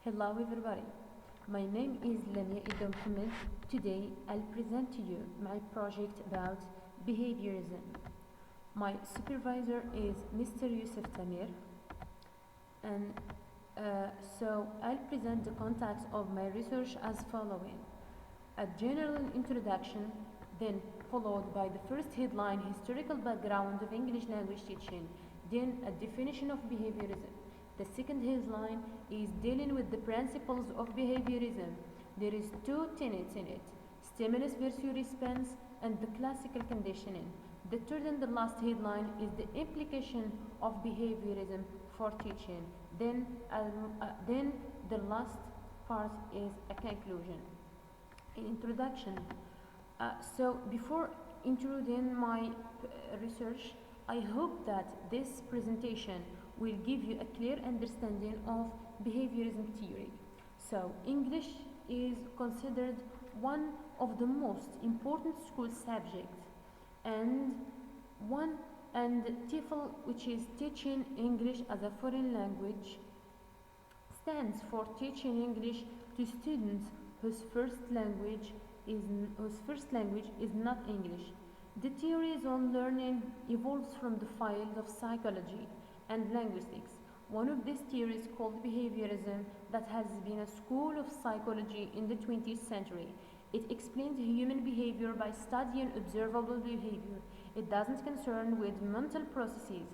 Hello everybody, my name is Lamia IDAOUMHAMED. Today I'll present to you my project about behaviorism. My supervisor is Mr. Youssef TAMER, and so I'll present the context of my research as following: a general introduction, then followed by the first headline, historical background of English language teaching, then a definition of behaviorism. The second headline is dealing with the principles of behaviorism. There is two tenets in it: stimulus versus response and the classical conditioning. The third and the last headline is the implication of behaviorism for teaching. Then the last part is a conclusion. In introduction. So before introducing my research, I hope that this presentation will give you a clear understanding of behaviorism theory. So English is considered one of the most important school subjects, and TEFL, which is teaching English as a foreign language, stands for teaching English to students whose first language is not English. The theories on learning evolves from the field of psychology and linguistics. One of these theories, called behaviorism, that has been a school of psychology in the 20th century. It explains human behavior by studying observable behavior. It doesn't concern with mental processes.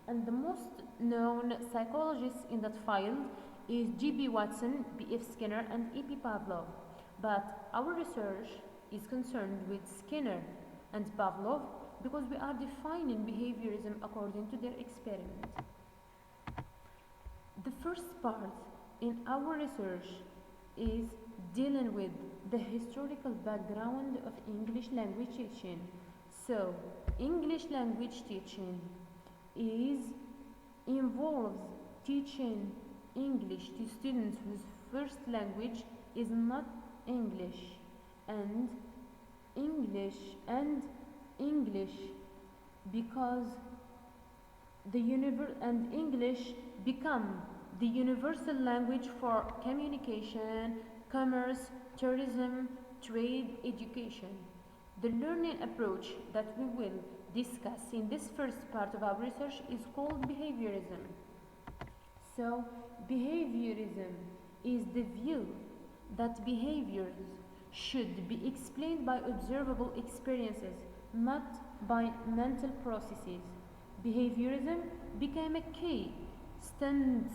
And the most known psychologists in that field is G.B. Watson, B.F. Skinner, and E.P. Pavlov. But our research is concerned with Skinner and Pavlov because we are defining behaviorism according to their experiment. The first part in our research is dealing with the historical background of English language teaching. So, English language teaching involves teaching English to students whose first language is not English, and English because English become the universal language for communication, commerce, tourism, trade, education. The learning approach that we will discuss in this first part of our research is called behaviorism. So, behaviorism is the view that behaviors should be explained by observable experiences, not by mental processes. Behaviorism became a key strand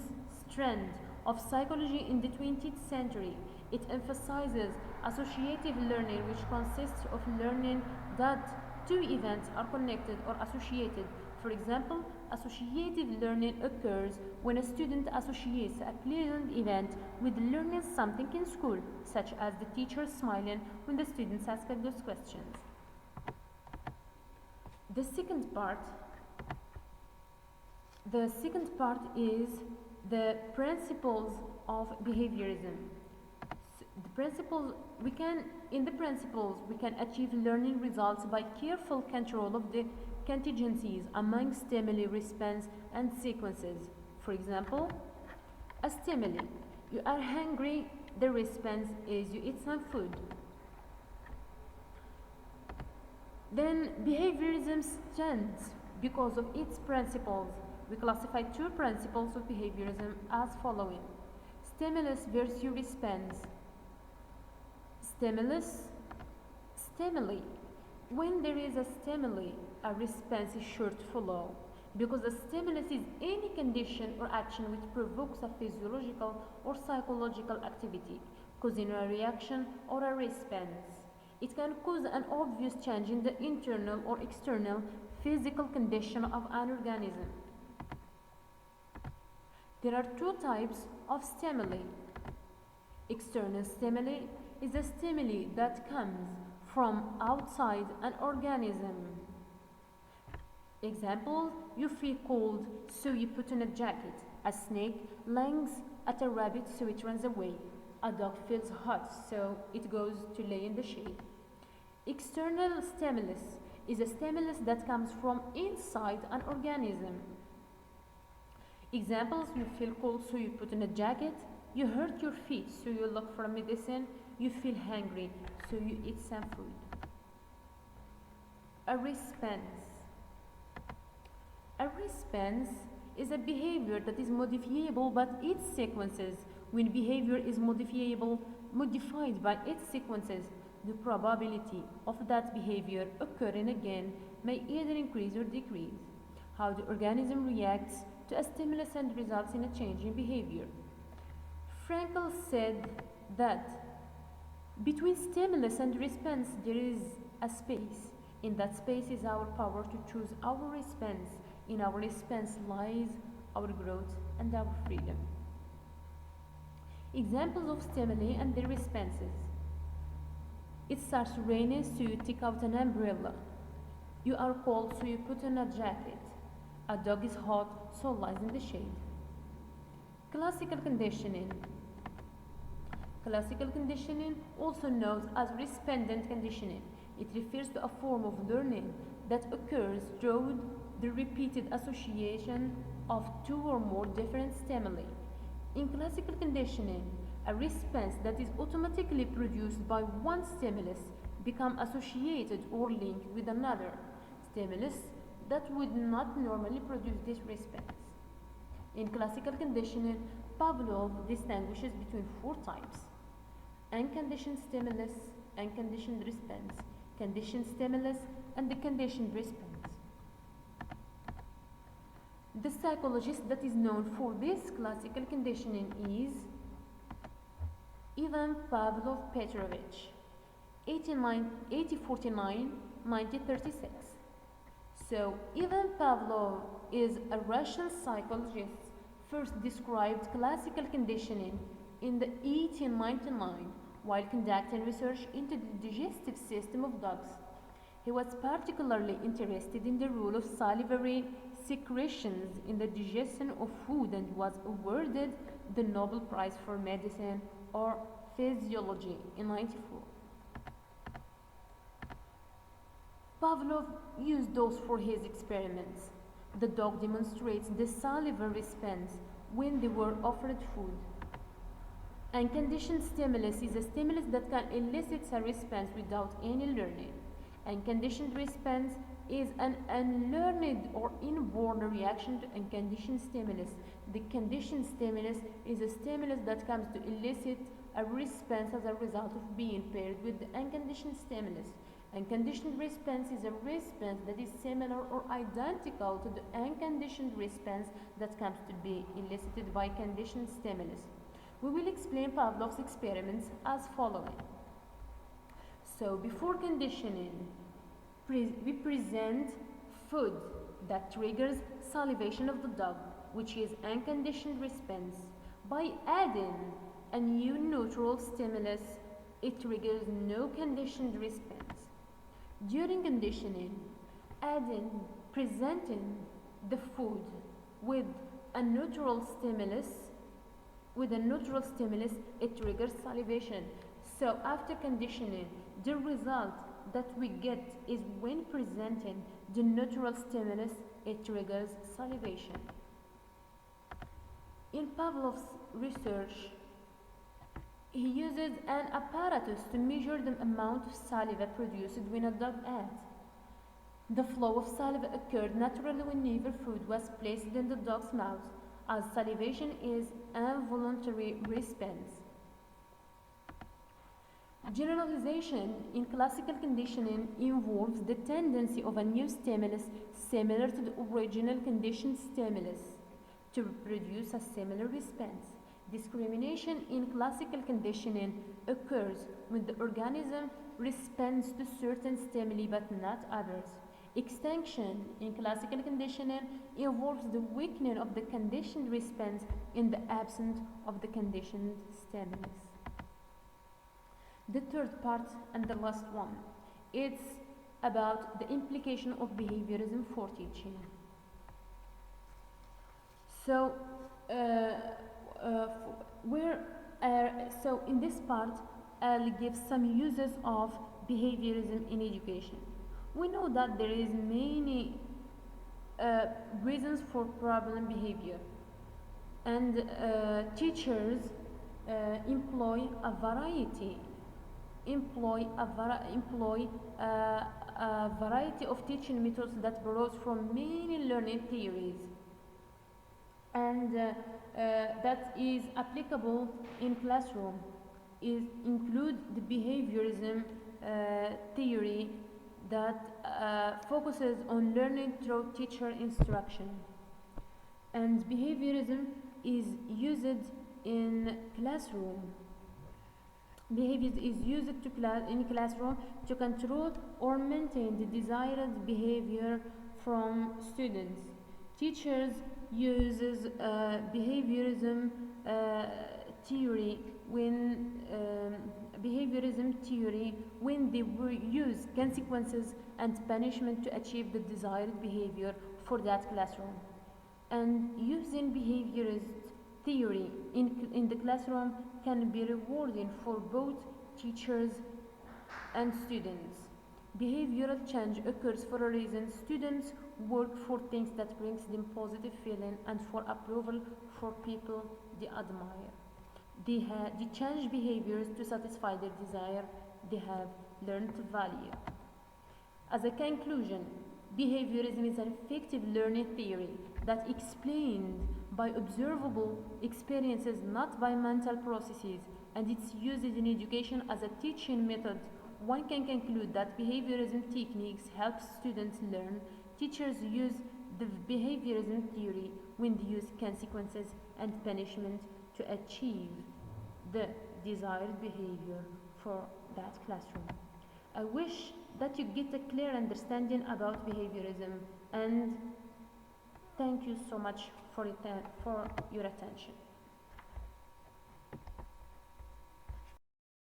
of psychology in the 20th century. It emphasizes associative learning, which consists of learning that two events are connected or associated. For example, associative learning occurs when a student associates a pleasant event with learning something in school, such as the teacher smiling when the students ask those questions. The second part is the principles of behaviorism. In the principles, we can achieve learning results by careful control of the contingencies among stimuli, response, and sequences. For example, a stimuli: you are hungry. The response is you eat some food. Then behaviorism stands because of its principles. We classify two principles of behaviorism as following: stimulus versus response. Stimuli. When there is a stimuli, a response is sure to follow, because a stimulus is any condition or action which provokes a physiological or psychological activity, causing a reaction or a response. It can cause an obvious change in the internal or external physical condition of an organism. There are two types of stimuli. External stimuli is a stimuli that comes from outside an organism. Example: you feel cold, so you put on a jacket. A snake langs at a rabbit, so it runs away. A dog feels hot, so it goes to lay in the shade. External stimulus is a stimulus that comes from inside an organism. Examples: you feel cold, so you put on a jacket. You hurt your feet, so you look for medicine. You feel hungry, so you eat some food. A response. A response is a behavior that is modifiable by its sequences. When behavior is modified by its sequences, the probability of that behavior occurring again may either increase or decrease. How the organism reacts to a stimulus and results in a change in behavior. Frankel said that between stimulus and response there is a space. In that space is our power to choose our response. In our response lies our growth and our freedom. Examples of stimuli and their responses. It starts raining, so you take out an umbrella. You are cold, so you put on a jacket. A dog is hot, so lies in the shade. Classical conditioning. Classical conditioning, also known as respondent conditioning. It refers to a form of learning that occurs through the repeated association of two or more different stimuli. In classical conditioning, a response that is automatically produced by one stimulus becomes associated or linked with another stimulus that would not normally produce this response. In classical conditioning, Pavlov distinguishes between four types: unconditioned stimulus, unconditioned response, conditioned stimulus, and the conditioned response. The psychologist that is known for this classical conditioning is Ivan Pavlov Petrovich, 1849-1936. So Ivan Pavlov is a Russian psychologist, first described classical conditioning in the 1899 while conducting research into the digestive system of dogs. He was particularly interested in the role of salivary secretions in the digestion of food and was awarded the Nobel Prize for Medicine or Physiology in 1994. Pavlov used those for his experiments. The dog demonstrates the salivary response when they were offered food. Unconditioned stimulus is a stimulus that can elicit a response without any learning. Unconditioned response is an unlearned or inborn reaction to unconditioned stimulus. The conditioned stimulus is a stimulus that comes to elicit a response as a result of being paired with the unconditioned stimulus. Unconditioned response is a response that is similar or identical to the unconditioned response that comes to be elicited by conditioned stimulus. We will explain Pavlov's experiments as following. So before conditioning, we present food that triggers salivation of the dog, which is unconditioned response. By adding a new neutral stimulus, it triggers no conditioned response. During conditioning, presenting the food with a neutral stimulus, it triggers salivation. So after conditioning, the result that we get is when presenting the neutral stimulus, it triggers salivation. In Pavlov's research, he uses an apparatus to measure the amount of saliva produced when a dog ate. The flow of saliva occurred naturally whenever food was placed in the dog's mouth, as salivation is an involuntary response. Generalization in classical conditioning involves the tendency of a new stimulus similar to the original conditioned stimulus to produce a similar response. Discrimination in classical conditioning occurs when the organism responds to certain stimuli but not others. Extinction in classical conditioning involves the weakening of the conditioned response in the absence of the conditioned stimulus. The third part and the last one, it's about the implication of behaviorism for teaching. So, so in this part, I'll give some uses of behaviorism in education. We know that there is many reasons for problem behavior, and teachers employ a variety a variety of teaching methods that borrows from many learning theories, and that is applicable in classroom is include the behaviorism theory that focuses on learning through teacher instruction, and behaviorism is used in classroom. Behavior is used in classroom to control or maintain the desired behavior from students. Teachers uses behaviorism theory when they use consequences and punishment to achieve the desired behavior for that classroom. And using behaviorist theory in the classroom can be rewarding for both teachers and students. Behavioral change occurs for a reason. Students work for things that brings them positive feeling and for approval for people they admire. They change behaviors to satisfy their desire. They have learned value. As a conclusion, behaviorism is an effective learning theory that explained by observable experiences, not by mental processes, and it's used in education as a teaching method. One can conclude that behaviorism techniques help students learn. Teachers use the behaviorism theory when they use consequences and punishment to achieve the desired behavior for that classroom. I wish that you get a clear understanding about behaviorism, and thank you so much for your attention.